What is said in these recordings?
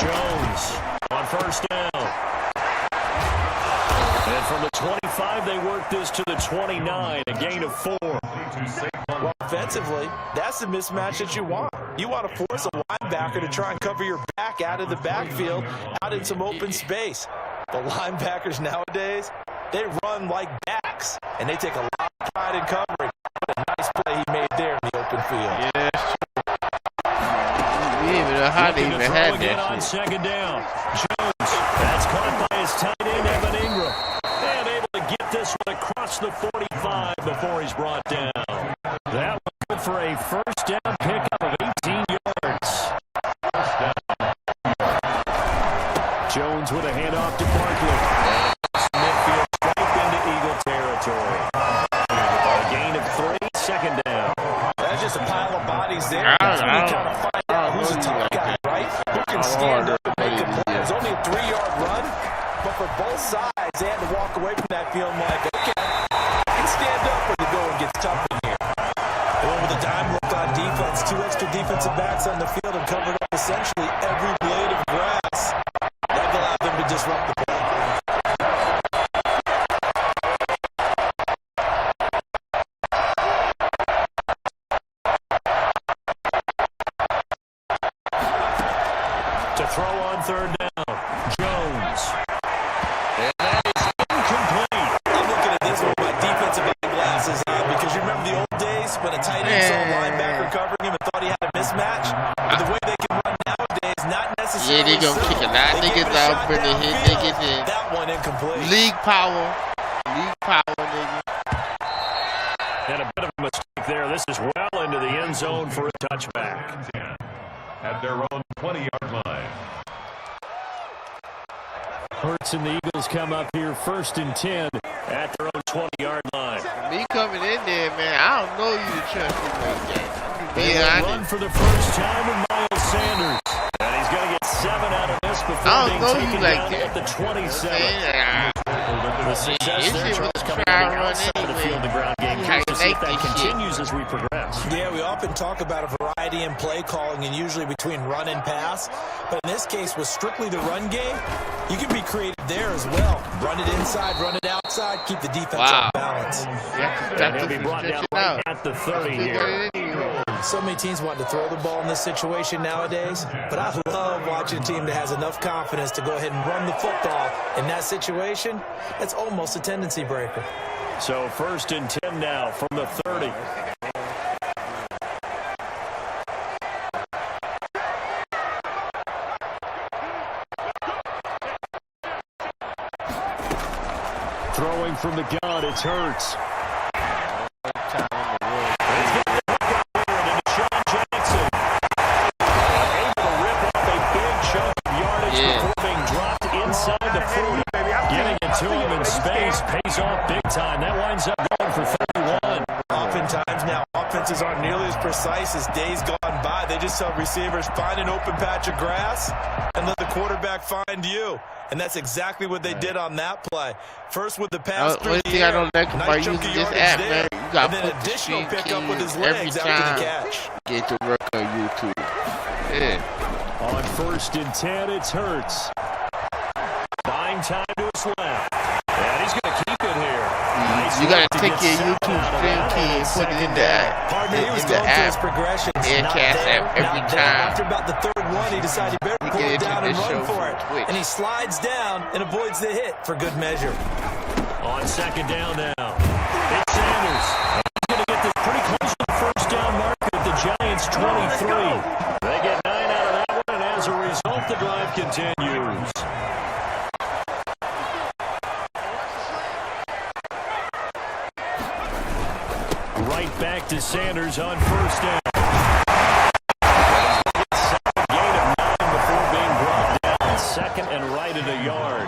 Jones on first down. And from the 25, they work this to the 29, a gain of 4. Well, offensively, that's the mismatch that you want. You want to force a linebacker to try and cover your back out of the backfield, out in some open space. The linebackers nowadays, they run like backs, and they take a lot of pride in covering. What a nice play he made there in the open field. Yeah, you didn't even know how they even had that on second down. Jones, that's caught by his tight end, Evan Ingram. And able to get this one across the 45 before he's brought down. That was good for a first down pickup of 18 yards. Jones with a handoff to Barkley. Midfield straight into Eagle territory. A gain of 3, second down. That's just a pile of bodies there. That's when you kind of find out who's a tough guy, right? Who can stand up and make a play. It was only a 3-yard run, but for both sides, they had to walk away from that feeling like, okay, I can stand up when the going gets tough in here. Well, with a dime look on defense, 2 extra defensive backs on the field and covered up essentially every blade of grass. That allowed them to disrupt the play. To throw on third down, Jones. And that is incomplete. I'm looking at this with my defensive glasses on because you remember the old days when a tight end saw a linebacker covering him and thought he had a mismatch? But the way they can run nowadays, not necessarily. Yeah, they gonna kick a lot of niggas out for the hit niggas in. That one incomplete. League power, nigga. And a bit of a mistake there. This is well into the end zone for a touchback. At their own 20-yard line. Hurts and the Eagles come up here 1st and 10 at their own 20-yard line. Me coming in there, man, I don't know you to trust me like that. They run for the first time with Miles Sanders. And he's going to get 7 out of this before I don't being know taken you like down that. at the 27. on the field, the ground game. Curious to see if that continues as we progress. Yeah, we often talk about a variety in play calling and usually between run and pass. But in this case, with strictly the run game, you can be creative there as well. Run it inside, run it outside, keep the defense off balance. And he'll be brought down right at the 30 here. So many teams want to throw the ball in this situation nowadays, but I love watching a team that has enough confidence to go ahead and run the football. In that situation, it's almost a tendency breaker. So 1st and 10 now from the 30. Throwing from the gun, it's Hurts. To him in space, pays off big time. That winds up going for 31. Oftentimes now, offenses aren't nearly as precise as days gone by. They just tell receivers, find an open patch of grass and let the quarterback find you. And that's exactly what they did on that play. First with the pass through the air, I don't like about using this app, man. You got and then additional pickup with his legs after the catch. Get to work on YouTube. Yeah. On 1st and 10, it's Hurts. Buying time to his left. And he's going to keep it here. You got to take your YouTube stream key and put it in the app. Aircast app every time. After about the 3rd one, he decided he better pull it down and run for it. And he slides down and avoids the hit for good measure. On 2nd down now, it's Sanders. He's going to get this pretty close to the first down marker at the Giants' 23. They get 9 out of that one, and as a result, the drive continues. Right back to Sanders on 1st down. Gain of 9 before being brought down. 2nd and right at a yard.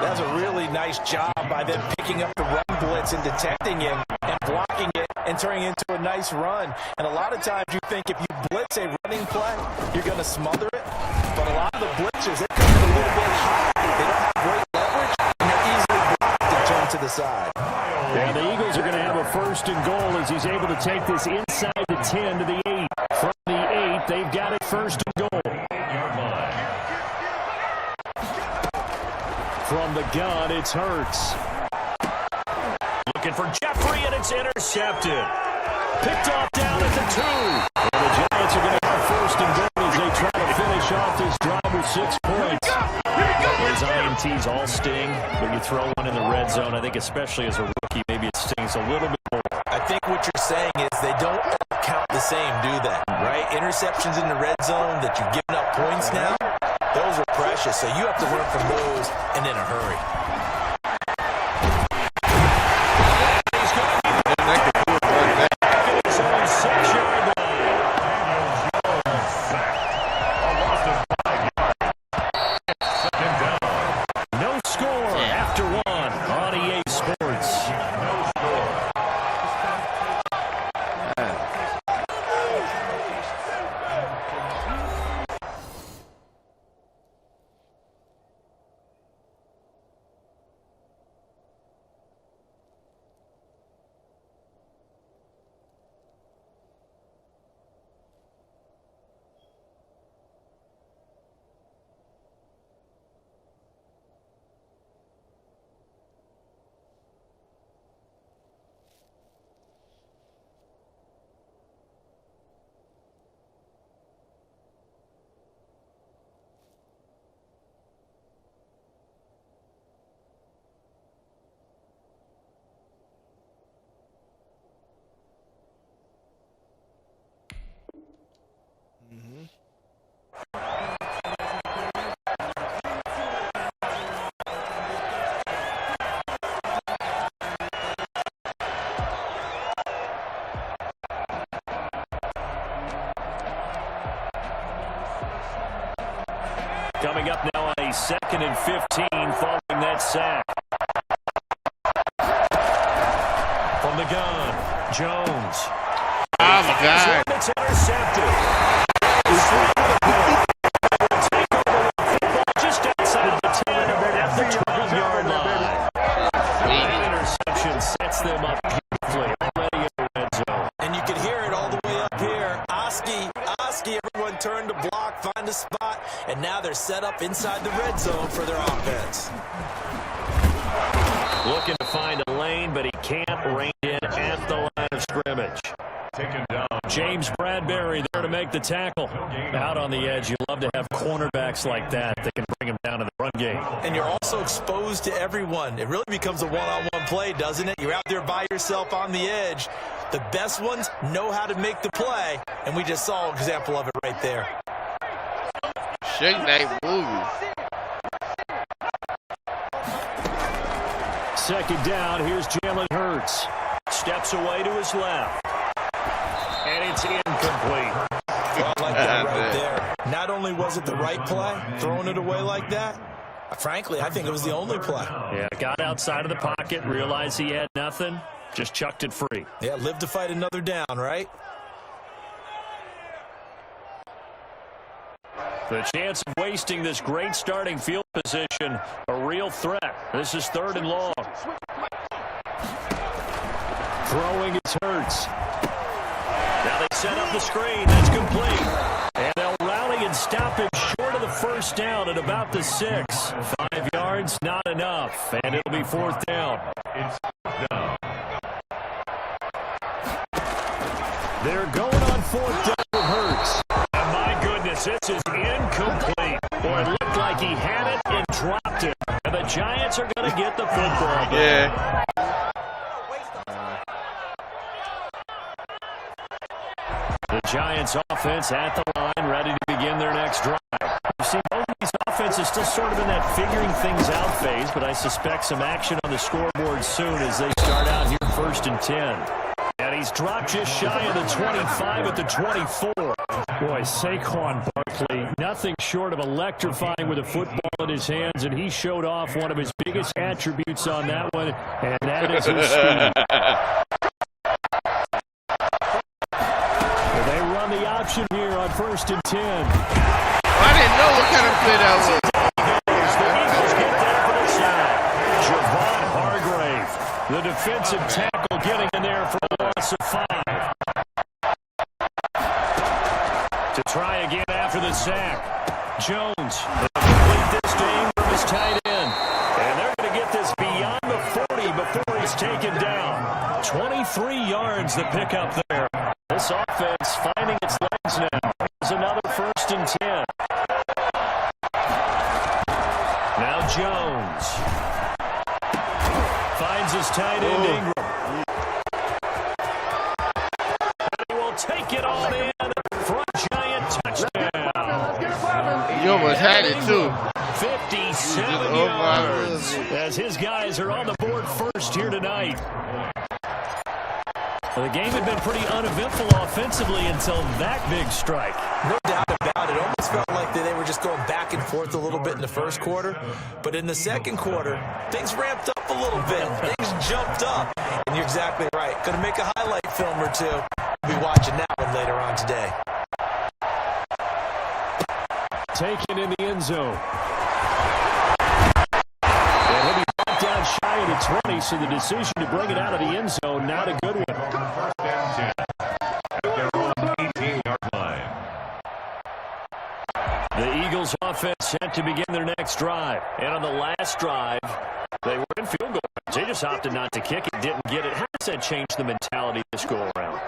That's a really nice job by them picking up the run blitz and detecting him and blocking it and turning it into a nice run. And a lot of times you think if you blitz a running play, you're going to smother it. But a lot of the blitzers, they're coming a little bit high. They don't have great leverage, and they're easily blocked and turned to the side. And the Eagles are going to have a 1st and goal as he's able to take this inside the 10 to the 8. From the 8, they've got it 1st and goal. From the gun, it's Hurts. Looking for Jeffrey, and it's intercepted. Picked off down at the 2. And the Giants are going to have first and goal as they try to finish off this drive with 6 points. Those INTs all sting, but you throw one in the red zone, I think especially as a rookie, maybe it stings a little bit more. I think what you're saying is they don't count the same, do they? Right? Interceptions in the red zone that you've given up points now, those are precious, so you have to learn from those and in a hurry. Coming up now on a 2nd and 15 following that sack. From the gun, Jones. Oh, my God. It's intercepted. Just outside the 10 at the 12-yard line. Interception sets them up beautifully already in the red zone. And you can hear it all the way up here. Oski, everyone turned to block, find a spot, and now they're set up inside the red zone for their offense. Looking to find a lane, but he can't rein in at the line of scrimmage. Taken down. James Bradbury there to make the tackle. Out on the edge, you love to have cornerbacks like that that can bring him down to the run game. And you're also exposed to everyone. It really becomes a one-on-one play, doesn't it? You're out there by yourself on the edge. The best ones know how to make the play, and we just saw an example of it right there. Shake that movie. Second down, here's Jalen Hurts. Steps away to his left. And it's incomplete. I like that right there. Not only was it the right play, throwing it away like that, frankly, I think it was the only play. Yeah, got outside of the pocket, realized he had nothing, just chucked it free. Yeah, live to fight another down, right? The chance of wasting this great starting field position, a real threat. This is 3rd and long. Throwing is Hurts. Now they set up the screen. That's complete. And they'll rally and stop him short of the first down at about the 6. 5 yards, not enough. And it'll be 4th down. It's down. They're going on 4th down with Hurts. And my goodness, this is incomplete. Boy, it looked like he had it and dropped it. And the Giants are going to get the football back. Yeah. The Giants offense at the line, ready to begin their next drive. You see, both of these offenses still sort of in that figuring things out phase, but I suspect some action on the scoreboard soon as they start out here 1st and 10. And he's dropped just shy of the 25 at the 24. Boy, Saquon Barkley, nothing short of electrifying with a football in his hands, and he showed off one of his biggest attributes on that one, and that is his speed. They run the option here on 1st and 10. I didn't know what kind of play that was. The Eagles get there for the sack. Javon Hargrave, the defensive tackle, getting in there for a loss of 5. To try again after the sack. Jones, complete this game from his tight end. 3 yards the pickup there. This offense finding its legs now. Here's another 1st and 10. Now Jones finds his tight end Ingram. And he will take it on in for a Giant touchdown. You almost had it too. 57 yards as his guys are on the board first here tonight. Well, the game had been pretty uneventful offensively until that big strike. No doubt about it. It almost felt like they were just going back and forth a little bit in the first quarter. But in the second quarter, things ramped up a little bit. Things jumped up. And you're exactly right. Going to make a highlight film or two. We'll be watching that one later on today. Taken in the end zone. And he'll be brought down shy of the 20, so the decision to bring it out of the end zone, not a good one. First down 10. At their own 18-yard line. The Eagles offense set to begin their next drive. And on the last drive, they were in field goal range. They just opted not to kick it, didn't get it. How does that change the mentality this go-around?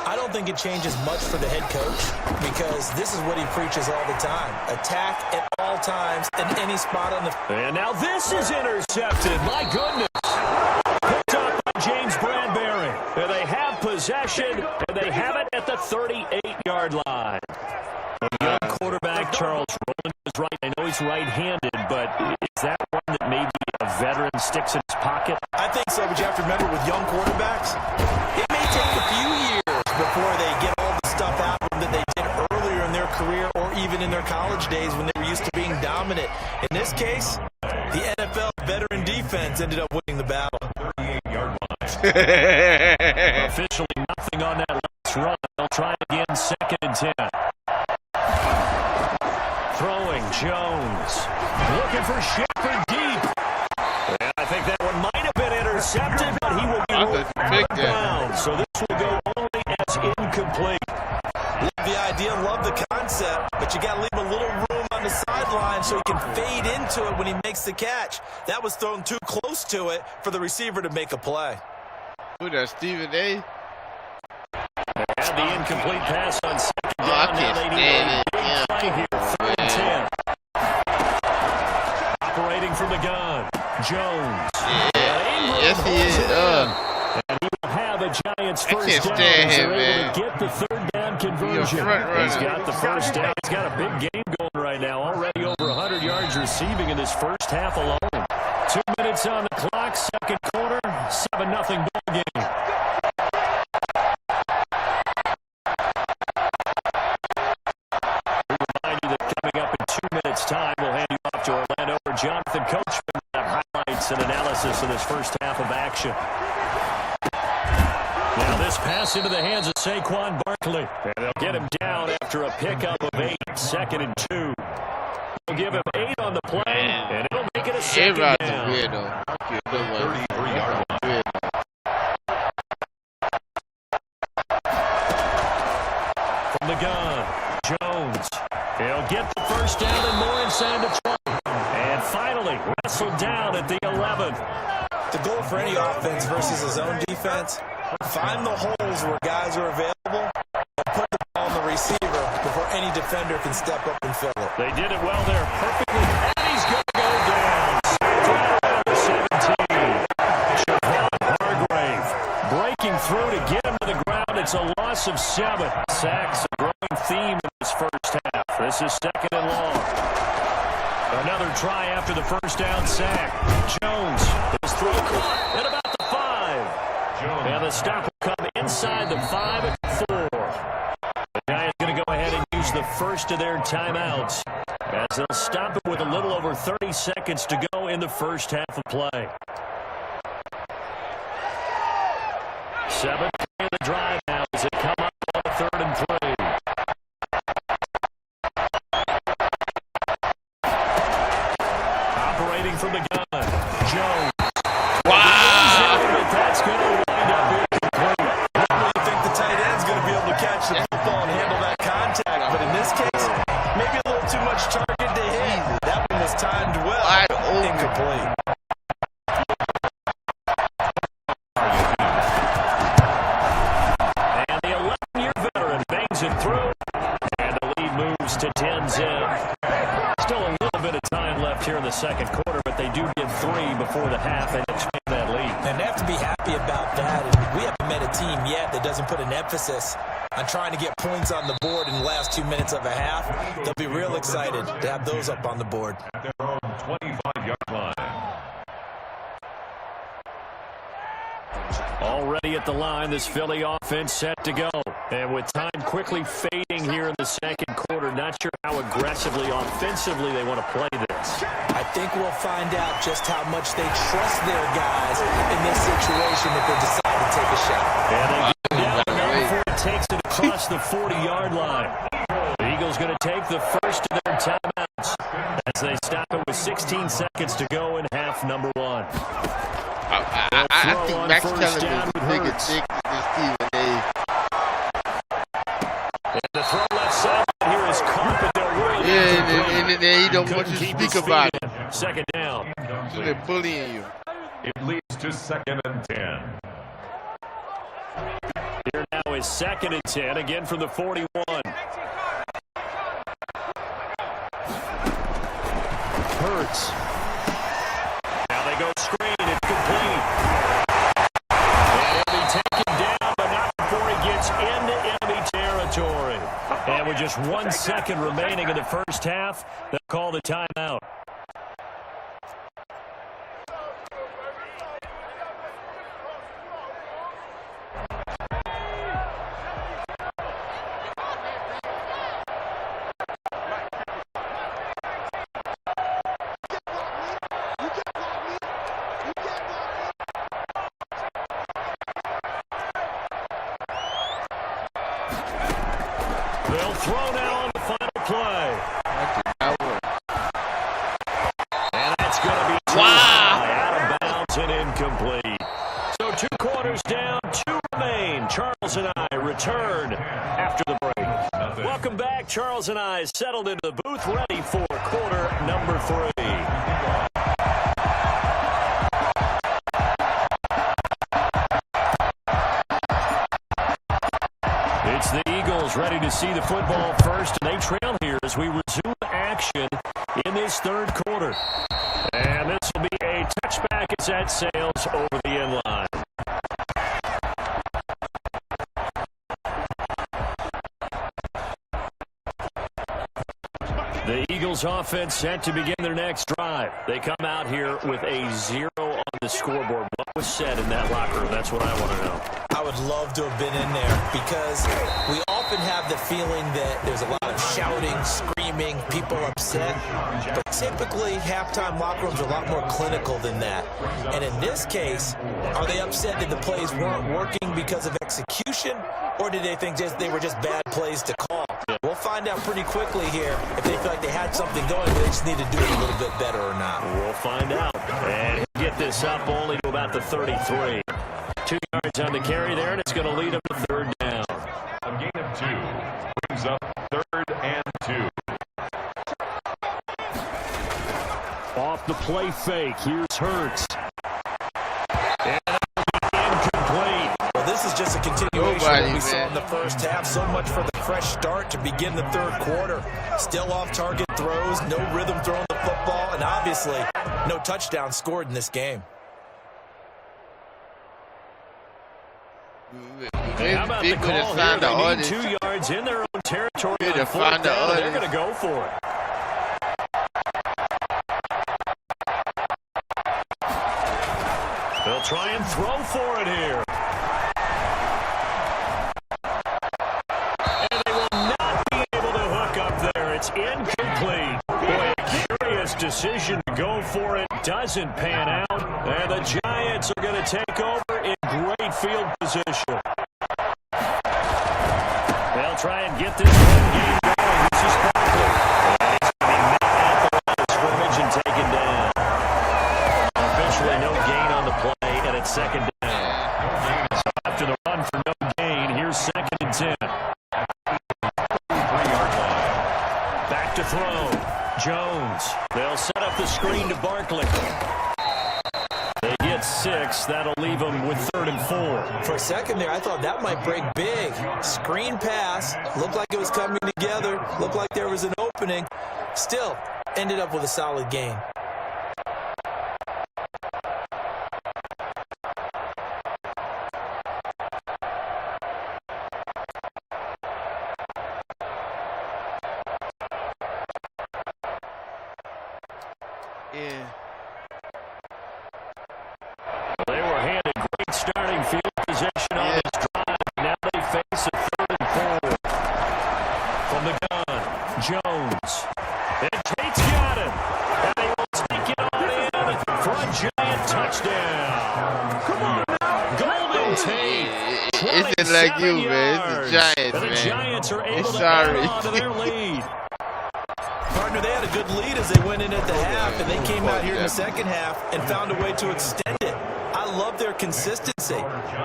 I don't think it changes much for the head coach because this is what he preaches all the time. Attack at all times in any spot on the field. And now this is intercepted. My goodness. Picked up by James Bradbury. And they have possession, and they have it at the 38-yard line. A young quarterback, Charles, rolling to his right. I know he's right-handed, but is that one that maybe a veteran sticks in his pocket? I think so, but you have to remember with young quarterbacks, it may take a few years before they get all the stuff out of them that they did earlier in their career or even in their college days when they were used to being dominant. In this case, the NFL veteran defense ended up winning the battle. 38-yard line. Officially nothing on that last run. They'll try again, 2nd and 10. Throwing Jones. Looking for Shepard deep. And I think that one might have been intercepted, but he will be out of bounds. So this will go only as incomplete. Love the idea, love the concept, but you got to leave a little room on the sideline so he can fade into it when he makes the catch. That was thrown too close to it for the receiver to make a play. Who that, Stephen A? Had the incomplete pass on 2nd down. I can't stand it. Yeah. Play here, 3rd and 10. Operating from the gun, Jones. Yes, he is. And he will have a Giants first can't down. stand him, They're man. able to get the 3rd down conversion. He's got the first down. He's got a big game going right now. Already over 100 yards receiving in this first half alone. 2 minutes on the clock, second quarter, 7-0 ball game. Coming up in 2 minutes' time, we'll hand you off to Orlando or Jonathan Coachman. Highlights and analysis of this first half of action. Now this pass into the hands of Saquon Barkley. And they'll get him down after a pickup of 8, 2nd and 2. They'll give him 8 on the play, and it'll make it a 2nd down. 33-yard line. From the gun, Jones. He'll get the first down and more inside the 20. And finally, wrestled down at the 11. The goal for any offense versus his own defense, find the holes where guys are available and put the ball on the receiver before any defender can step up and fill it. They did it well there, perfectly. And he's going to go down. Right around 17. Javon Hargrave breaking through to get him to the ground. It's a loss of 7. Sacks, a growing theme in this first half. This is 2nd and long. Another try after the first down sack. Jones, his throw caught at about the 5. And the stop will come inside the 5 at 4. The Giants going to go ahead and use the first of their timeouts as they'll stop it with a little over 30 seconds to go in the first half of play. 7th play of the drive now as it come up on 3rd and 3. Operating from the gun, Jones. Wow! That's going to wind up being complete. Normally you think the tight end's going to be able to catch the football and handle that contact, but in this case, maybe a little too much target to hit. That one was timed well. Incomplete. throws it through, and the lead moves to 10-zip. Still a little bit of time left here in the second quarter, but they do get 3 before the half and expand that lead. And they have to be happy about that. And we haven't met a team yet that doesn't put an emphasis on trying to get points on the board in the last 2 minutes of a half. They'll be real excited to have those up on the board. At their own 25-yard line. Already at the line, this Philly offense set to go. And with time quickly fading here in the second quarter, not sure how aggressively, offensively they want to play this. I think we'll find out just how much they trust their guys in this situation if they decide to take a shot. And they get down now before it takes it across the 40-yard line. The Eagles going to take the first of their timeouts as they stop it with 16 seconds to go in half number 1. I think Max Kellerman is the biggest dick in this team. And the throw left side here is caught, but they're really and he don't want you to speak about it. Second down. So they're bullying you. It leads to 2nd and 10. Here now is 2nd and 10, again from the 41. Hurts. Now they go screen. It's complete. And he'll be taken down, but not before he gets into enemy territory. And with just 1 second remaining in the first half, they'll call the timeout. They'll throw now on the final play. And that's going to be out of bounds and incomplete. So 2 quarters down, 2 remain. Charles and I return after the break. Welcome back. Charles and I settled into the booth, ready for quarter number 3. It's the Eagles ready to see the football first, and they trail here as we resume action in this third quarter. And this will be a touchback as that sails over the end line. The Eagles offense set to begin their next drive. They come out here with a 0 on the scoreboard. What was said in that locker room? That's what I want to know. I would love to have been in there because we often have the feeling that there's a lot of shouting, screaming, people upset. But typically, halftime locker rooms are a lot more clinical than that. And in this case, are they upset that the plays weren't working because of execution? Or did they think they were just bad plays to call? We'll find out pretty quickly here if they feel like they had something going, but they just need to do it a little bit better or not. We'll find out. And get this up only to about the 33. 2 yards on the carry there, and it's going to lead them to 3rd down. A gain of 2 brings up 3rd and 2. Off the play fake, here's Hurts. And incomplete. Well, this is just a continuation of what we saw in the first half. So much for the fresh start to begin the third quarter. Still off-target throws, no rhythm throwing the football, and obviously no touchdown scored in this game. How about the call here? They need 2 yards in their own territory. They're going to go for it. They'll try and throw for it here. And they will not be able to hook up there. It's incomplete. Boy, a curious decision to go for it. Doesn't pan out. And the Giants are going to take over in great field position. They'll try and get this game going. This is Barkley. And he's going to be met at the line of scrimmage and taken down. Officially no gain on the play, and it's 2nd down. So after the run for no gain, here's 2nd and 10. Back to throw. Jones. They'll set up the screen to Barkley. They get 6. That'll leave them with 3rd and 4. For a second there, I thought that might break big. Screen pass. Looked like it was coming together. Looked like there was an opening. Still, ended up with a solid gain. Yeah. They were handed great starting field position on this drive. Now they face a 3rd and 4. From the gun, Jones. And Tate's got it. And he will take it on in for a giant touchdown. Come on now. Golden Tate. It's just like you, man. It's the Giants, and the man. Giants are able to Sorry. add on to their lead. Partner, they had a good lead as they went in at the half, and they came out here in the second half and found a way to extend it. I love their consistency.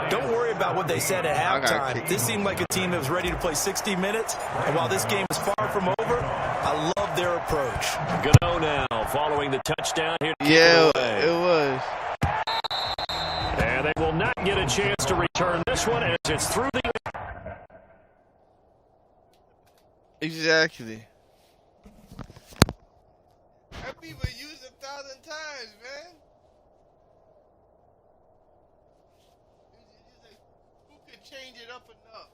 Don't worry about what they said at halftime. This seemed like a team that was ready to play 60 minutes, and while this game is far from over, I love their approach. Gano now following the touchdown here. Yeah, it was. And they will not get a chance to return this one as it's through the... Exactly. That people use 1,000 times, man. It's like, who could change it up enough?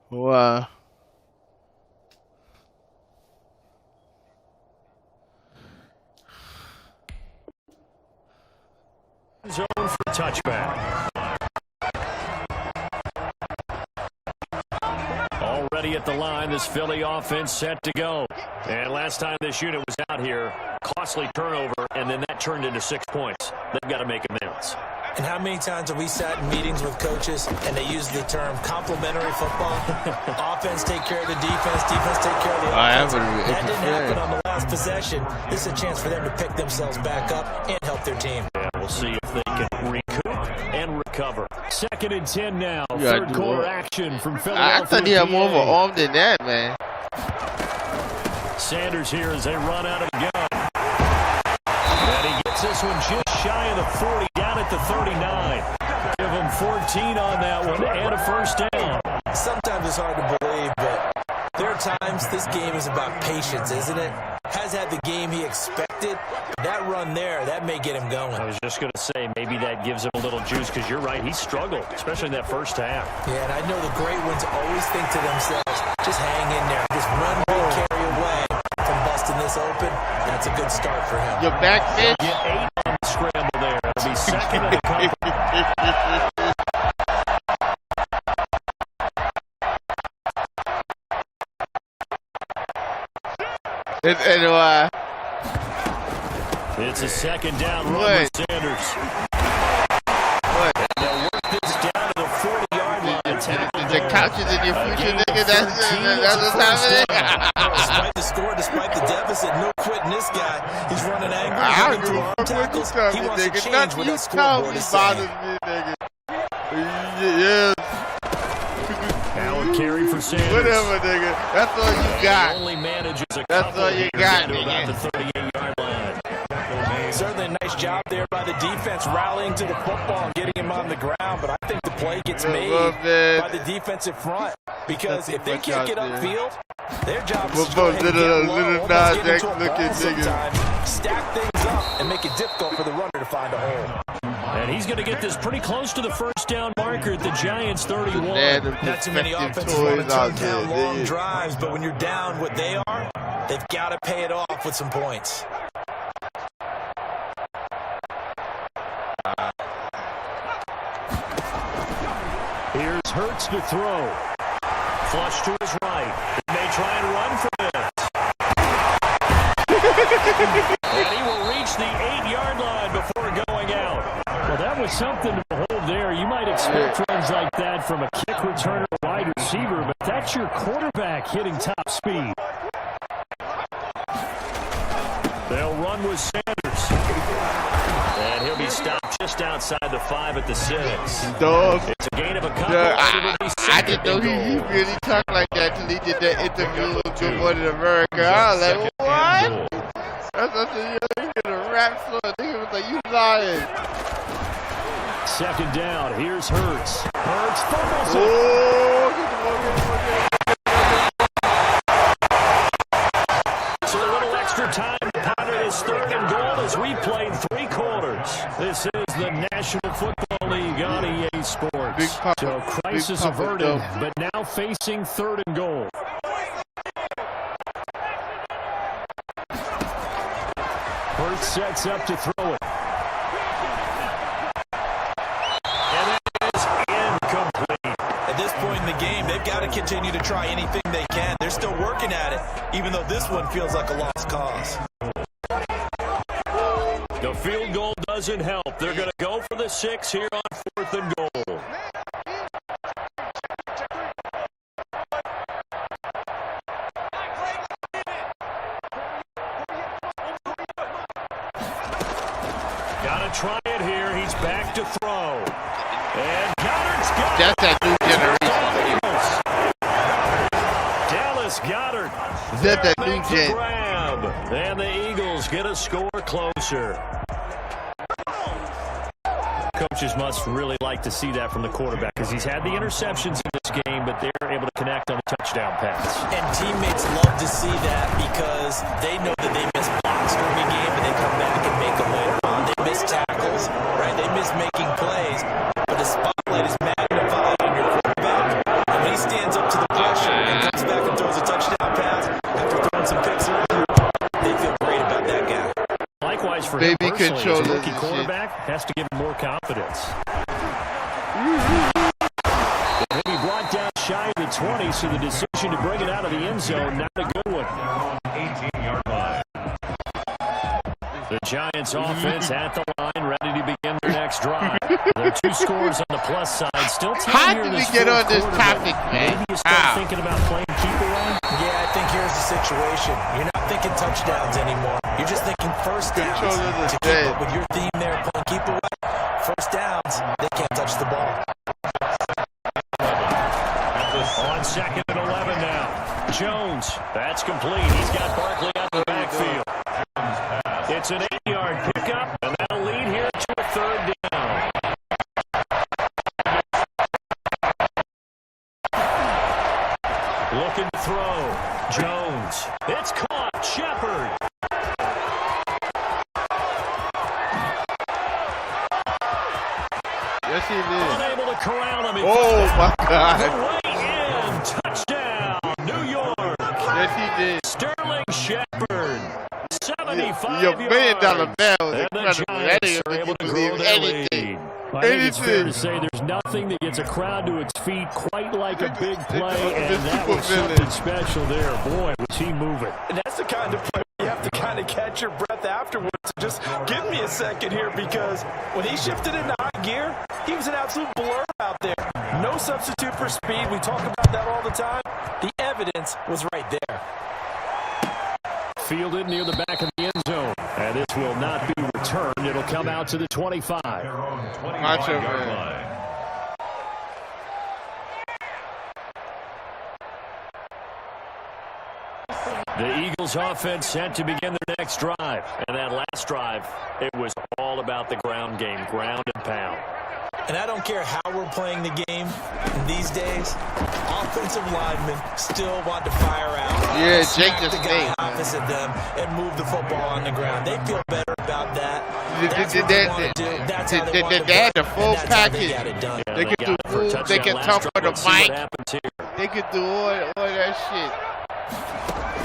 Wow. Zone for touchback. Already at the line, this Philly offense set to go. And last time this unit was out here, costly turnover, and then that turned into 6 points. They've got to make amends. And how many times have we sat in meetings with coaches and they use the term complementary football? Offense take care of the defense, defense take care of the offense. That didn't happen on the last possession. This is a chance for them to pick themselves back up and help their team. Yeah, we'll see if they can recoup and recover. 2nd and 10 now. Third quarter action from Philadelphia. I thought he had more of an arm than that, man. Sanders here as they run out of the gun. And he gets this one just shy of the 40, down at the 39. Give him 14 on that one and a first down. Sometimes it's hard to believe, but there are times this game is about patience, isn't it? Has had the game he expected. That run there, that may get him going. I was just going to say, maybe that gives him a little juice, because you're right, he struggled, especially in that first half. Yeah, and I know the great ones always think to themselves, just hang in there, just run big, carry away from busting this open. That's a good start for him. Your back, bitch. Get 8 on the scramble there. It'll be second and a couple. It's a second down run with Sanders. And they'll work this down to the 40-yard line. The couches in your future, nigga. That's what's happening. Despite the score, despite the deficit, no quitting this guy. He's running angry. I He's looking through arm tackles. He wants to change what that scoreboard is saying. Yeah. Allen carry for Sanders. Whatever, nigga. That's all you got. Only manages a That's all you got, nigga. About the 38-yard line. Certainly a nice job there by the defense rallying to the football and getting him on the ground, but I think the play gets made by the defensive front, because if they can't get upfield, their job is to go ahead and get low, almost get into a ball sometimes, stack things up, and make it difficult for the runner to find a hole. And he's going to get this pretty close to the first down marker at the Giants' 31. Not too many offenses want to turn down long drives, but when you're down what they are, they've got to pay it off with some points. Here's Hurts to throw. Flush to his right. He may try and run for this. And he will reach the 8-yard line before going out. Well, that was something to behold there. You might expect runs like that from a kick returner or wide receiver, but that's your quarterback hitting top speed. They'll run with Sanders. And he'll be stopped just outside the 5 at the 6. Dog. It's a gain of a couple. I didn't know he really talked like that till he did that interview with Good Morning America. I was like, what? That's what I said, yo, he did a rap song. Nigga was like, you lying. Second down. Here's Hurts. Hurts fumbles it. So a little extra time to ponder this 3rd and goal as we played 3 quarters. This is the National Football League on EA Sports. So crisis averted, but now facing 3rd and goal. Hurts sets up to throw it. And it is incomplete. At this point in the game, they've got to continue to try anything they can. They're still working at it, even though this one feels like a lost cause. The field goal doesn't help. They're going to go for the 6 here on 4th and goal. Got to try it here. He's back to throw. And Goddard's got it. That's that new generation. Dallas Goddard. Is that that new gen? And the Eagles get a score closer. coaches must really like to see that from the quarterback because he's had the interceptions in this game, but they're able to connect on the touchdown pass. And teammates love to see that because they know that they miss blocks during a game and they come back and make them later on. They miss tackles, right? They miss making plays, but the spotlight is magnified on your quarterback. And when he stands up to the pressure and comes back and throws a touchdown pass after throwing some picks earlier, they feel great about that guy. Likewise for him personally, as a rookie quarterback, has to give him more confidence. He'll be brought down shy of the 20, so the decision to bring it out of the end zone, not a good one. 18-yard line. The Giants offense at the line, ready to begin their next drive. There are 2 scores on the plus side. Still How did we get on this topic, man? Maybe you start thinking about playing keep away? Yeah, I think here's the situation. You're not thinking touchdowns anymore. You're just thinking first downs. To keep up with your theme there, playing keep away. First downs, they can't touch the ball. On second and 11 now. Jones, that's complete. He's got Barkley out the backfield. It's an 8-yard pickup, and that'll lead here to a third down. Looking to throw. Jones. It's caught. Shepard. Yes, he did. Unable to corral him. Oh, my God. Way in. Touchdown. New York. Yes, he did. Sterling Shepard. 75 Your $1 million yards. bell And is the incredible. That Giants ain't are able you to believe grow their anything. lead. I think it's fair to Anything. say there's nothing that gets a crowd to its feet quite like a big play, It's and that was something special there. Boy, was he moving. And that's the kind of play you have to kind of catch your breath afterwards. Just give me a second here because when he shifted into high gear, he was an absolute blur out there. No substitute for speed. We talk about that all the time. The evidence was right there. Fielded near the back of the end zone. And this will not be returned. It'll come out to the 25. Their own Macho 25-yard man. line. The Eagles offense set to begin their next drive. And that last drive, it was all about the ground game, ground and pound. And I don't care how we're playing the game these days, offensive linemen still want to fire out. Yeah, smack Jake the the guy snake, opposite them and move the football on the ground. They feel better about that. That's They what they want to do. That's how they want to had the play, full and that's how they package. got it done. Yeah, They could got do it for a move, touchdown they could last talk drive. for the Let's see what mic. happens here. They could do all that shit.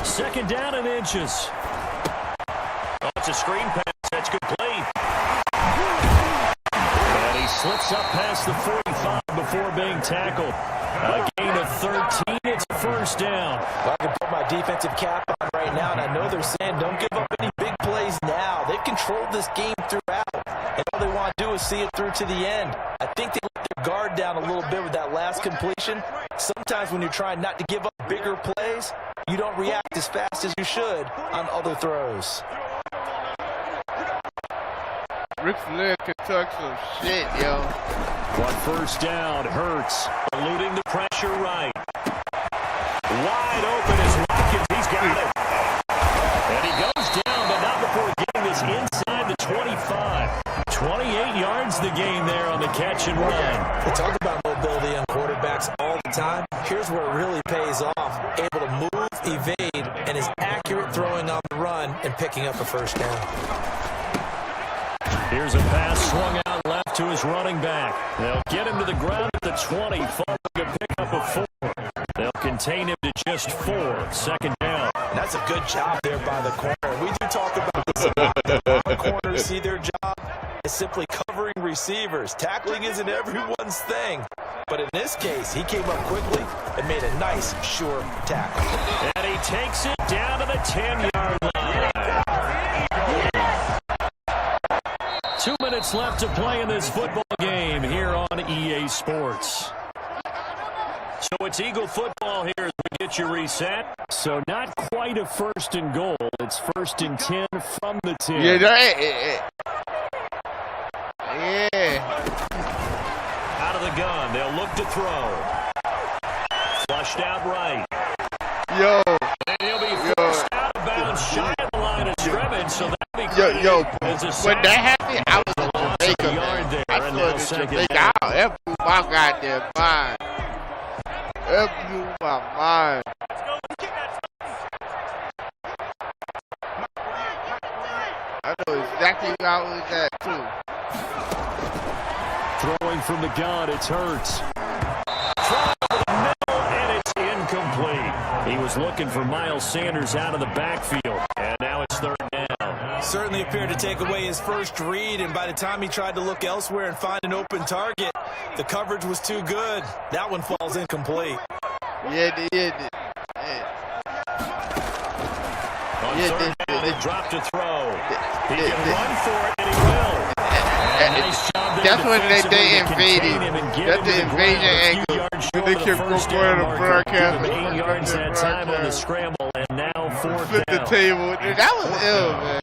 Second down and inches. Oh, it's a screen pass. That's complete. And he slips up past the 45 before being tackled. A gain of 13. It's a first down. Well, I can put my defensive cap on right now, and I know they're saying don't give up any big plays now. They've controlled this game throughout, and all they want to do is see it through to the end. I think they let their guard down a little bit with that last completion. Sometimes when you're trying not to give up bigger plays, you don't react as fast as you should on other throws. Ric Flair could talk some shit, yo. But first down, Hurts eluding the pressure right. Wide open is Watkins. He's got it. And he goes down, but not before getting this inside the 25. 28 yards the gain there on the catch and run. We talk about mobility on quarterbacks all the time. Here's where it really pays off. Able to move, evade, and is accurate throwing on the run and picking up a first down. Here's a pass swung out left to his running back. They'll get him to the ground at the 20, following a pickup of 4. They'll contain him to just 4. Second down. And that's a good job there by the corner. We do talk about this a lot. A lot of corners see their job as simply covering receivers. Tackling isn't everyone's thing. But in this case, he came up quickly and made a nice, sure tackle. And he takes it down to the 10-yard line. 2 minutes left to play in this football game here on EA Sports. So it's Eagle football here as we get you reset. So not quite a first and goal. It's first and 10 from the 10. Yeah, yeah. Out of the gun. They'll look to throw. Flushed out right. Yo. And he'll be forced out of bounds shy of the line of scrimmage. So that'll be Yo, as a when that happened, I was loss on of Jamaica, a yard man. there. I And saw they'll second Jamaica half. out. That blew my goddamn mind. That blew my mind. I know exactly where I was at, too. Throwing from the gun, it's Hurts. Throwing over the middle, and it's incomplete. He was looking for Miles Sanders out of the backfield, and now it's third down. Certainly appeared to take away his first read, and by the time he tried to look elsewhere and find an open target, the coverage was too good. That one falls incomplete. Yeah. On third down, he dropped a throw. He can run for it, and he will. Nice job there That's when they defensively to invaded. contain him and get That's him the to the invasion ground a few angle. yards When short they of the kept first going down to marker. broadcast. Give him 8 yards that time on the scramble, and now fourth Flip the down. table. That was ill, man.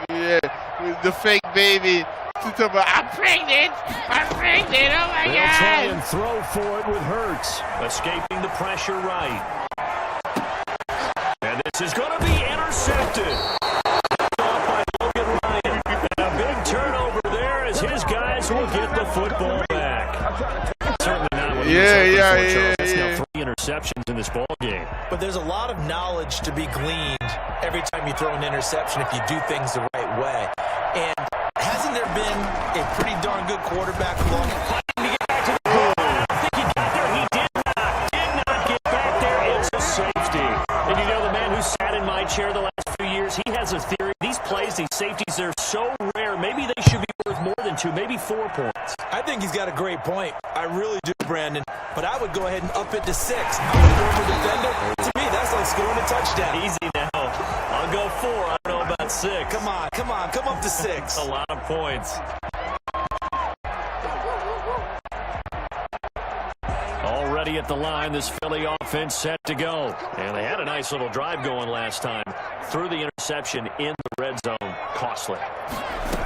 Yeah. The fake baby. I'm pregnant. Oh my They'll try God. and throw for it with Hurts, escaping the pressure right. And this is going to be intercepted. Off by Logan Ryan. And a big turnover there as his guys will get the football back. Certainly not what he was hoping for, Charles. That's now 3 interceptions in this ball game. But there's a lot of knowledge to be gleaned every time you throw an interception if you do things the right way. And hasn't there been a pretty darn good quarterback along? I think he got there. He did not get back there. It's a safety. And you know, the man who sat in my chair the last few years, he has a theory. These plays, these safeties, they're so rare. Maybe they should be worth more than 2, maybe 4 points. I think he's got a great point. I really do, Brandon. But I would go ahead and up it to 6. I would go for defender. To me, that's like scoring a touchdown. Easy now. I'll go 4. I don't know about 6. Come on. Come up to 6. A lot of points. Already at the line, this Philly offense set to go. And they had a nice little drive going last time. Threw the interception in the red zone. Costly.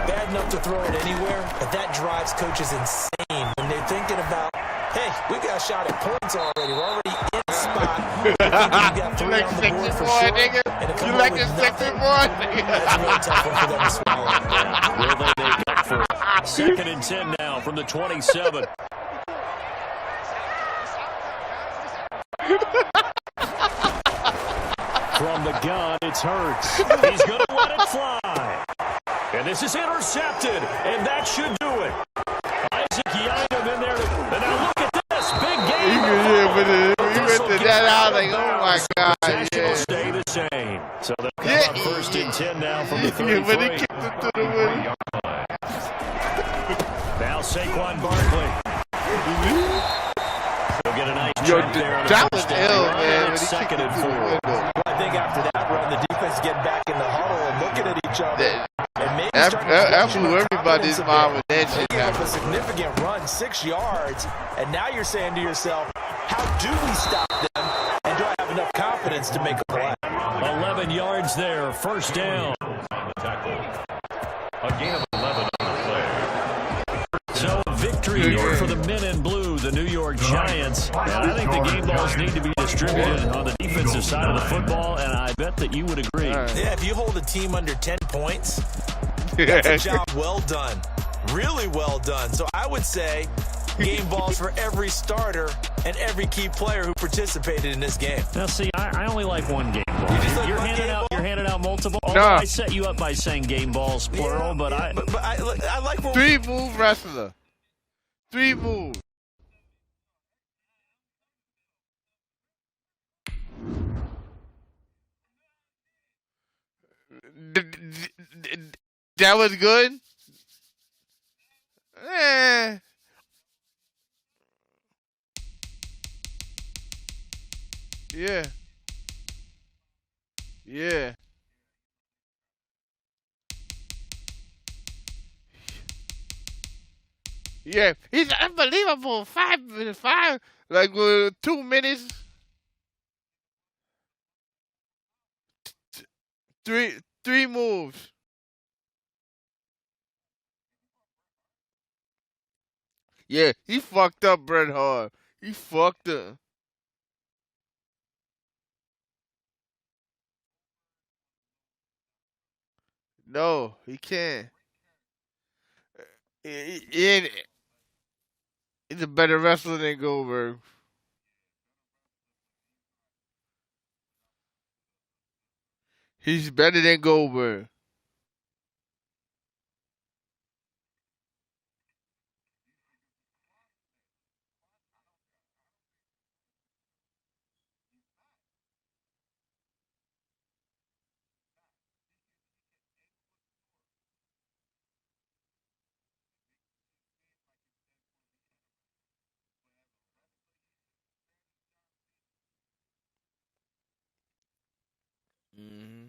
Bad enough to throw it anywhere, but that drives coaches insane when they're thinking about, hey, we got a shot at points already. We're already in the spot. You like sexy boy, nigga? You like a sexy boy, nigga? That's a really tough one for them to swallow. Will they make up for it? 2nd and 10 now from the 27. From the gun, it's Hurts. He's going to let it fly. And this is intercepted, and that should do it. Isaac Ejayr in there. And now look at this. Big game. He went to that out like, oh my God. Possession will Yeah. stay the same. So they'll come up 1st and 10 now from the Yeah, but he 33. kicked it to the wind. Now Saquon Barkley. He'll get a nice Yo, check there. that was ill, man. It's When he 2nd kicked and it to the 4. window. I think after that run, the defense getting back in the huddle and looking at each other. And maybe That blew everybody's mind with that They shit gave up a happening. significant run, 6 yards, and now you're saying to yourself, how do we stop them, and do I have enough confidence to make a play? 11 yards there. 1st down. On the tackle. A gain of 11 on the play. So victory for the men in blue, the New York Giants. And I think the game balls need to be distributed on the defensive side of the football, and I bet that you would agree. Yeah, if you hold a team under 10 points, that's a job well done. Really well done. So I would say game balls for every starter and every key player who participated in this game. Now, see, I only like one game ball. You just like You're one handing game out. ball? You're handing out multiple. Although I set you up by saying game balls plural, but I. But I like what 3 move wrestler. 3 moves. That was good? Yeah. Yeah. Yeah, he's unbelievable. 5 minutes, 2 minutes. Three moves. Yeah, he fucked up Bret Hart. He fucked up. No, he can't. He, he's a better wrestler than Goldberg. He's better than Goldberg. Mm-hmm.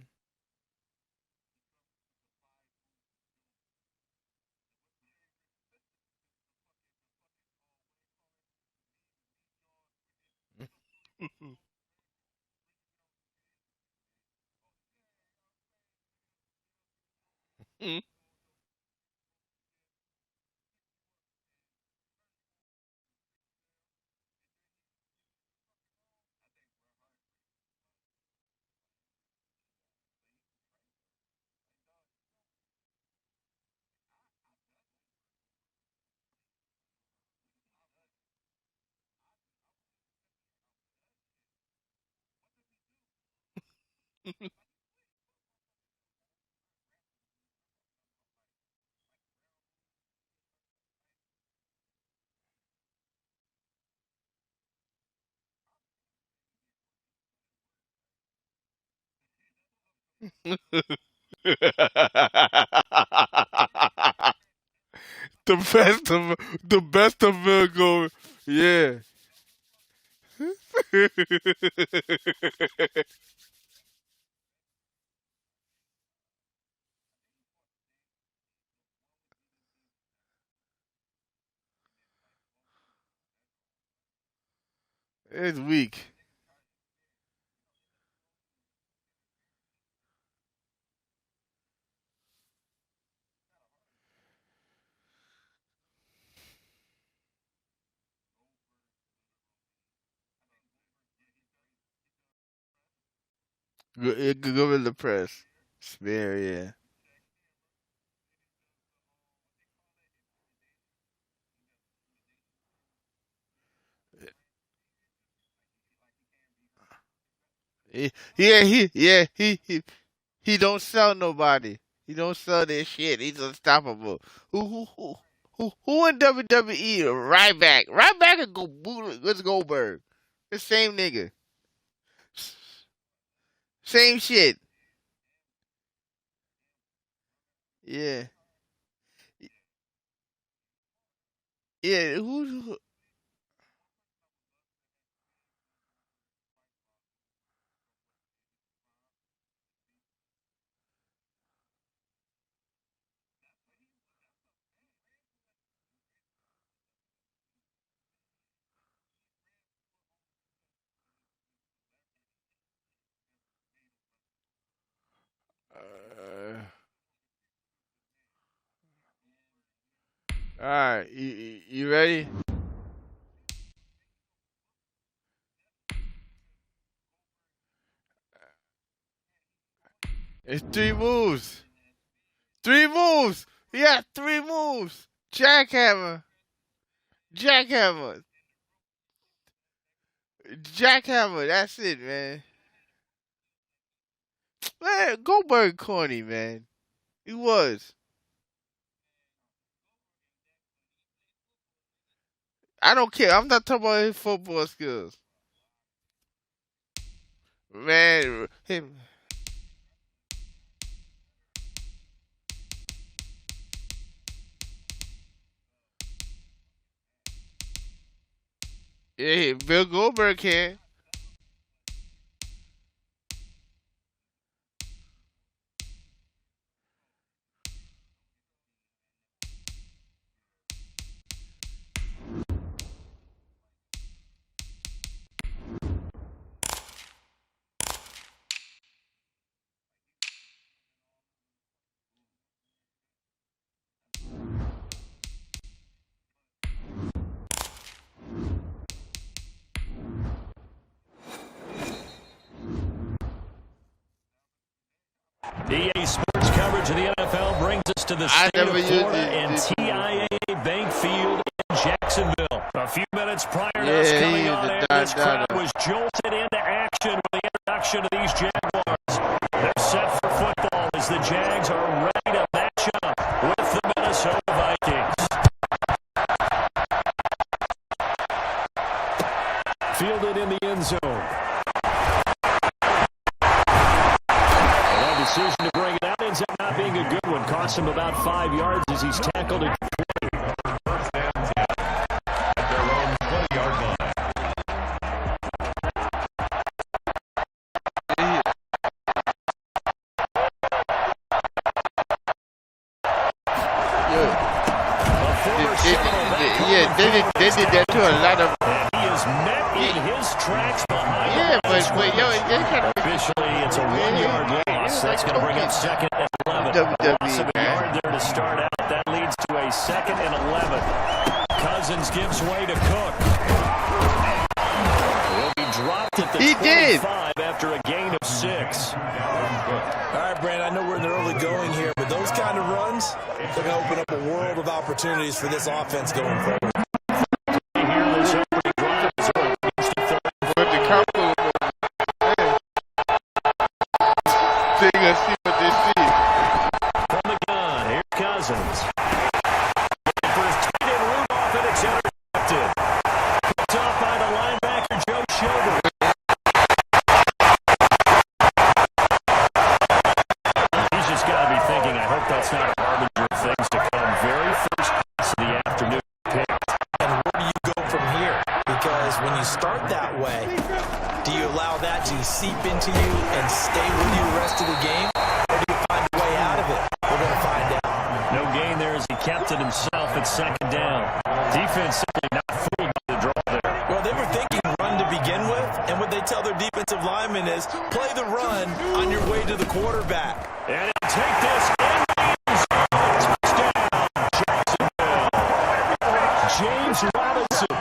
The best of Virgo. Yeah. It's weak. It could go in the press. Smear, yeah. He don't sell nobody. He don't sell their shit. He's unstoppable. Who in WWE? Ryback. Ryback could go boot with Goldberg. The same nigga. Same shit. Yeah. Yeah. All right. You ready? It's three moves. Three moves. Yeah, three moves. Jackhammer. Jackhammer. Jackhammer. That's it, man. Man, Goldberg corny, man. He was. I don't care. I'm not talking about his football skills. Man, him. Yeah, Bill Goldberg can. EA Sports coverage coverage of the NFL brings us to the state of Florida and TIAA Bank Field in Jacksonville. A few minutes prior to us coming on air, this crowd was jolted into action with the introduction of these Jaguars. They're set for football as the Jags are ready to match up with the Minnesota Vikings. Fielded in the end zone. That decision to bring it out ends up not being a good one. Cost him about 5 yards as he's tackled at 20. First and 10 at their own 20-yard line. They did that to a lot of. And he is met in his tracks behind. Yeah, but yo, it kind of officially it's a 1-yard loss. That's going to bring up second and 11. Loss of a yard there to start out. That leads to a second and 11. Cousins gives way to Cook. Will be dropped at the 25 after a gain of 6. All right, Brand, I know we're in the early going here, but those kind of runs, they're going to open up a world of opportunities for this offense going forward. Seep into you and stay with you the rest of the game, or do you find a way out of it? We're going to find out. No gain there as he kept it himself at second down. Defense simply not fooled by the draw there. Well, they were thinking run to begin with, and what they tell their defensive linemen is play the run on your way to the quarterback. And take this in. Touchdown, Jacksonville. James Robinson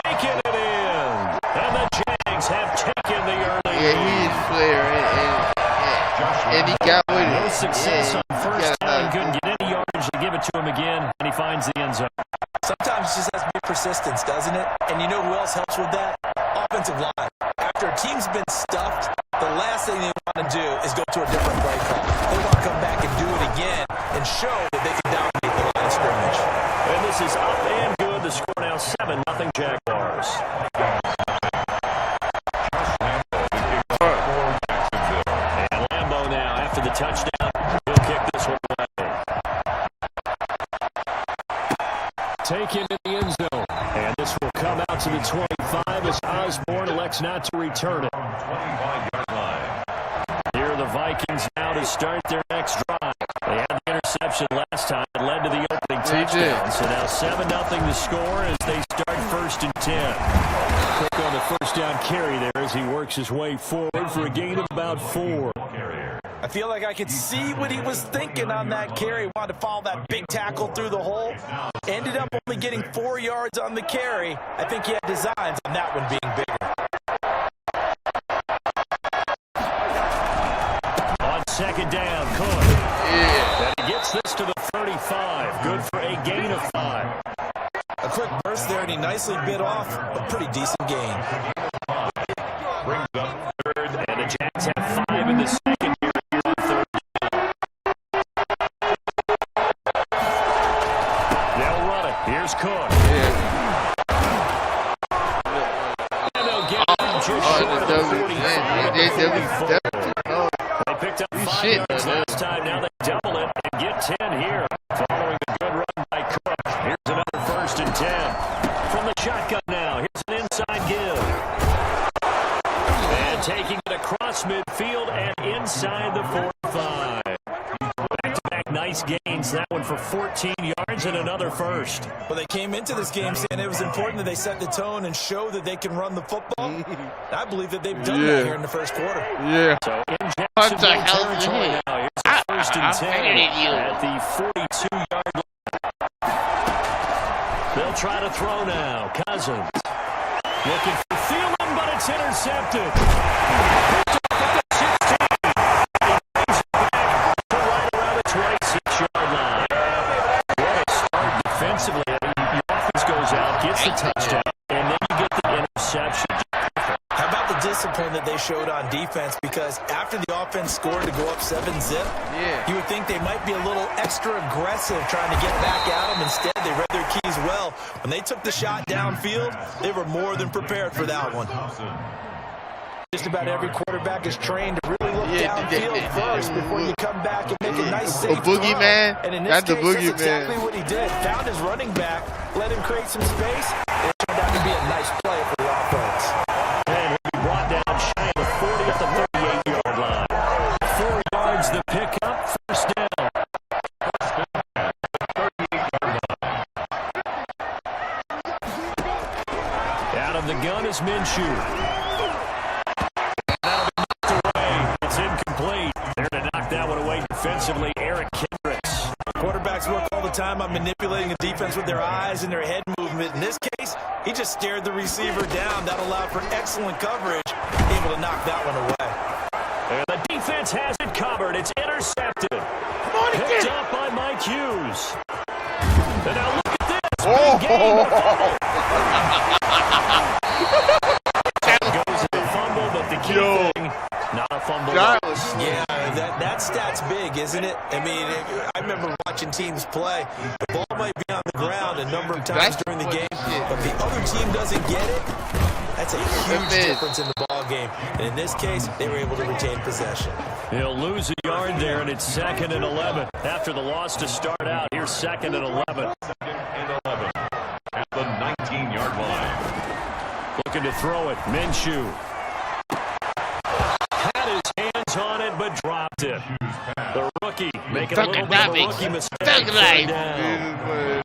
taking it in. And the Jags have taken the early. Yeah, he's player, and he got with it. No success on first down. Couldn't get any yardage to give it to him again, and he finds the end zone. Sometimes it just has to be persistence, doesn't it? And you know who else helps with that? Offensive line. After a team's been stuffed, the last thing they want to do is go to a different play call. They want to come back and do it again and show that they can dominate the line of scrimmage. And this is up and good. The score now 7-0 Jaguars. The touchdown, he'll kick this one away. Taken in the end zone, and this will come out to the 25 as Osborne elects not to return it. 25-yard line. Here are the Vikings now to start their next drive. They had the interception last time. It led to the opening touchdown. So now 7-0 the score as they start 1st and 10. Quick on the first down carry there as he works his way forward for a gain of about 4. I feel like I could see what he was thinking on that carry. Wanted to follow that big tackle through the hole. Ended up only getting 4 yards on the carry. I think he had designs on that one being bigger. On second down, Cook. Yeah. And he gets this to the 35. Good for a gain of 5. A quick burst there, and he nicely bit off a pretty decent gain. Brings up 3rd. And the Jags have 5 in the second. Here's Cook. Yeah. And they'll get him just short of the 45. They picked up 5 yards last time. Now they double it and get 10 here. Following a good run by Cook. Here's another 1st and 10. From the shotgun now. Here's an inside give. And taking it across midfield and inside the 45. Back-to-back nice gains. That one for 14 yards and another 1st. Well, they came into this game saying it was important that they set the tone and show that they can run the football. I believe that they've done that here in the first quarter. Yeah. So in Jacksonville territory now. Here's the 1st and 10 at the 42-yard line. They'll try to throw now. Cousins looking for Thielen, but it's intercepted. Picked up at the 16. He brings it back to right around the 20. That's the touchdown. And then you get the interception. How about the discipline that they showed on defense? Because after the offense scored to go up 7-zip, you would think they might be a little extra aggressive trying to get back at them. Instead, they read their keys well. When they took the shot downfield, they were more than prepared for that one. Just about every quarterback is trained to really look downfield first before you come back and make a nice safe A boogeyman. And in this That's the case, boogeyman. that's exactly what he did. Found his running back, let him create some space. It turned out to be a nice play for the offense. And we brought down shy of the 40 at the 38-yard line. 4 yards the pickup, first down. Out of the gun is Minshew. It's incomplete. There to knock that one away defensively, Eric Kendricks. Quarterbacks work all the time on manipulating the defense with their eyes and their head movement. In this case, he just stared the receiver down. That allowed for excellent coverage, able to knock that one away. And the defense has it covered. It's intercepted. Picked up by Mike Hughes. And now look at this. Big game. Goes to the fumble, but the key thing, not a fumble. Yeah, that stat's big, isn't it? I mean, I remember watching teams play. The ball might be on the ground a number of times during the game, but the other team doesn't get it. That's a huge difference in the ball game. And in this case, they were able to retain possession. He'll lose a yard there, and it's 2nd and 11. After the loss to start out, here's 2nd and 11. 2nd and 11 at the 19-yard line. Looking to throw it, Minshew. Had his hands on it, but dropped it. The rookie making a little bit of a rookie mistake. Third down.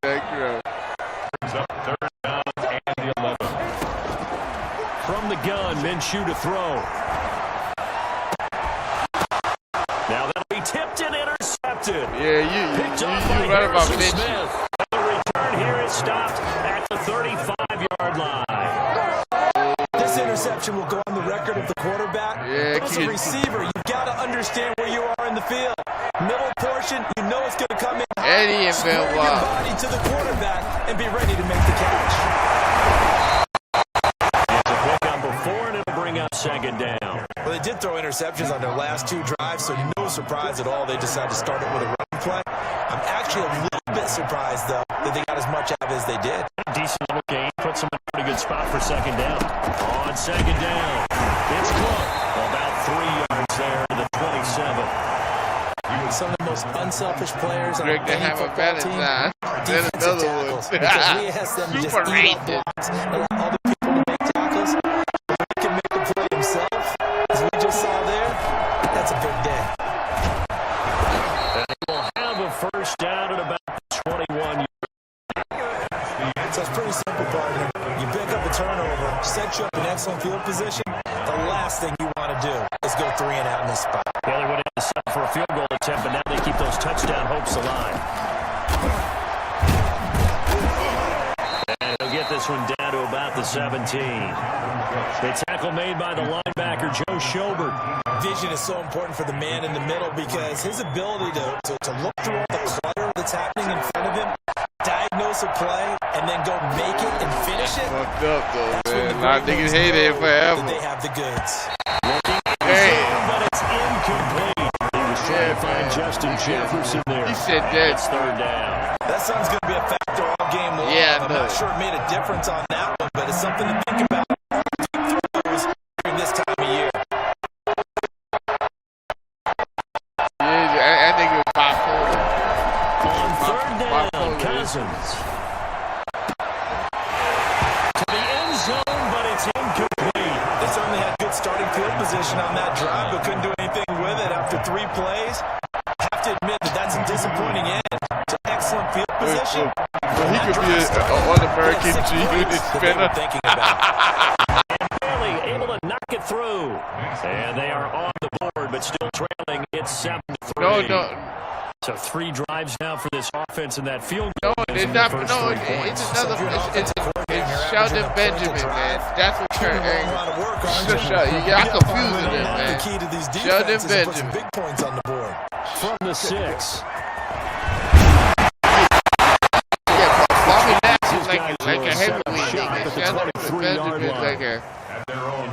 Brings up 3rd down and the 11. From the gun, Minshew to throw. Now that'll be tipped and intercepted. Yeah, Picked you up by right about Harrison Minshew. Smith. The return here is stopped at the 35-yard line. This interception will go on the record of the quarterback. Yeah, but as a receiver, you've got to understand where you are in the field. Middle portion, you know it's going to come in high. Eddie and Square your body to the quarterback and be ready to make the catch. It's a pick up before, and it'll bring up 2nd down. Well, they did throw interceptions on their last 2 drives, so no surprise at all they decided to start it with a running play. I'm actually a little bit surprised, though, that they got as much out of it as they did. Decent little game. Puts them in a pretty good spot for 2nd down. On 2nd down, it's close. About 3 yards there to the 27. Some of the most unselfish players on Rick, they any have a football team, Valentine. Then defensive another tackles. one. Because we ask them to just Super eat up rated. blocks and allow other people to make tackles. If he can make the play himself, as we just saw there, that's a big day. And he will have a first down at about the 21. So it's pretty simple, partner. You pick up a turnover, set you up in excellent field position. The last thing you want to do is go 3 and out in this spot. Well, they would have set up for a field goal attempt, but now they keep those touchdown hopes alive. And he'll get this one down to about the 17. The tackle made by the linebacker, Joe Schobert. Vision is so important for the man in the middle because his ability to look through all the clutter that's happening in front of him, diagnose a play, and then go make it and finish it. Fucked up, though, That's when man. the A lot of great niggas ones hate know it forever. that they have the goods. Hey. But it's incomplete. He was trying to find Justin Jefferson there. He said that. It's 3rd down. That son's going to be a factor all game long. Yeah, I'm no. not sure it made a difference on that one, but it's something to think about during this time of year. Yeah, I think it was bipolar. On 3rd down, Bipolar. Cousins. To the end zone, but it's incomplete. They certainly had good starting field position on that drive, but couldn't do anything with it after 3 plays. Have to admit that that's a disappointing end to excellent field position. Well, he could be an All-American G Unit spinner. Thinking about. And barely able to knock it through. And they are on the board, but still trailing. It's 7-3. No. So 3 drives now for this offense in that field goal. No, it's not. No, it's another. It's Sheldon Benjamin, man. That's what you're angry. Y'all confusing him, man. The key to these Sheldon defenses is put some Benjamin. big points on the board. From the 6. Yeah, Bobby Nash is like a heavyweight. at the 23-yard line. Like a, At their own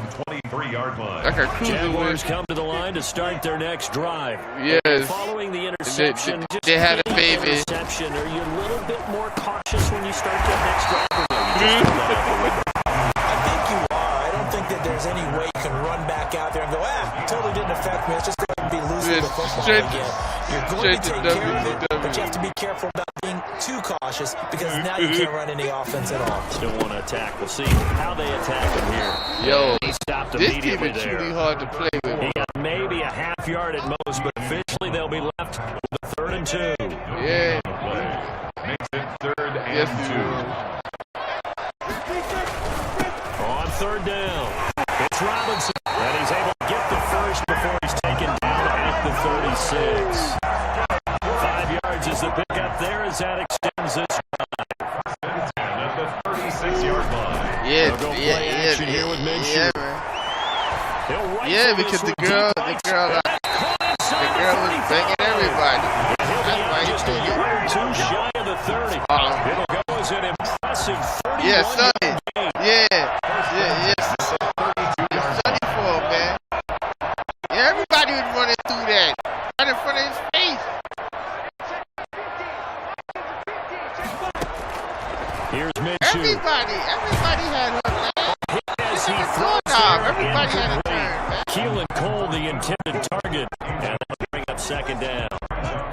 23-yard line. like a cruiser. Jaguars come to the line to start their next drive. Yes. Following the interception, They had a just baby. interception. Are you a little bit more cautious when you start that next drive? Or no, you just throw that out the window? I think you are. I don't think that there's any way you can run back out there and go, totally didn't affect me. Let's just go ahead and be loose with the football again. You're going to take care of it, but you have to be careful about being too cautious because now you can't run any offense at all. Still want to attack. We'll see how they attack him here. Yo, He stopped this team immediately is there. truly hard to play with. He got maybe a half yard at most, but officially they'll be left with a 3rd and 2. Yeah. Makes it 3rd and Yes, 2. On 3rd down, it's Robinson, and he's able to get the first before he's taken down at the 36. 5 yards is the pickup there as that extends this drive. at the 36-yard line. Yeah, They'll go play action here with Minshew. yeah, man. He'll rifle Yeah, this because the one girl, deep the right. girl, And that caught inside the girl was 35. banging everybody. And he'll be That's why out he just a did it. yard too shy of the 30. It'll go as an impressive 31 Yeah, Sonny. gain. Yeah, it's Sonny for him, man. Yeah, everybody was running through that, right in front of his face. Here's Minshew. Everybody had her, man. As he Look at the throws doorknob. it Everybody had a incomplete. turn, man. Keelan Cole, the intended target, and that'll bring up 2nd down.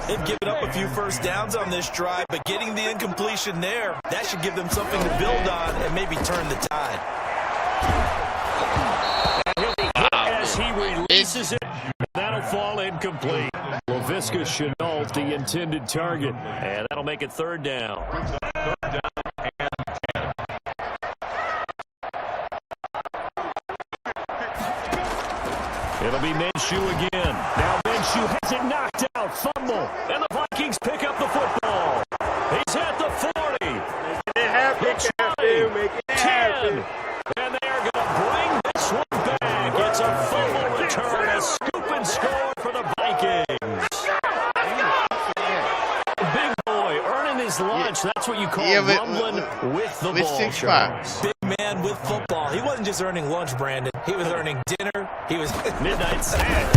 They've given up a few first downs on this drive, but getting the incompletion there, that should give them something to build on and maybe turn the tide. And he'll be hit as he releases it. That'll fall incomplete. Laviska Chenault, the intended target, and that'll make it 3rd down. It'll be Minshew again. Now Minshew has it knocked out. Fumble. And the Vikings pick up the football. He's at the 40. The 20. 10. And they are going to bring this one back. It's a fumble return. A scoop and score for the Vikings. Big boy earning his lunch. That's what you call rumbling with the ball. 6'5". Big man with football. He wasn't just earning lunch, Brandon. He was earning dinner. He was Midnight snack.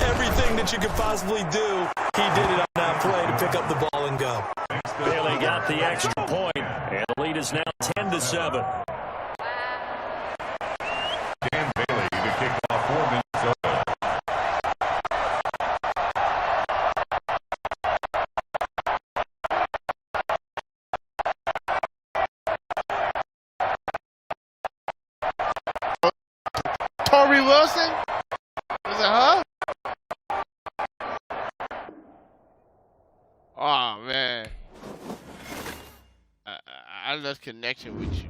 everything that you could possibly do. He did it on that play to pick up the ball and go. Bailey got the extra point, and the lead is now 10-7. Dan Bailey to kick off for Minnesota. Tori Wilson? Was it her? Oh, man. I lost connection with you.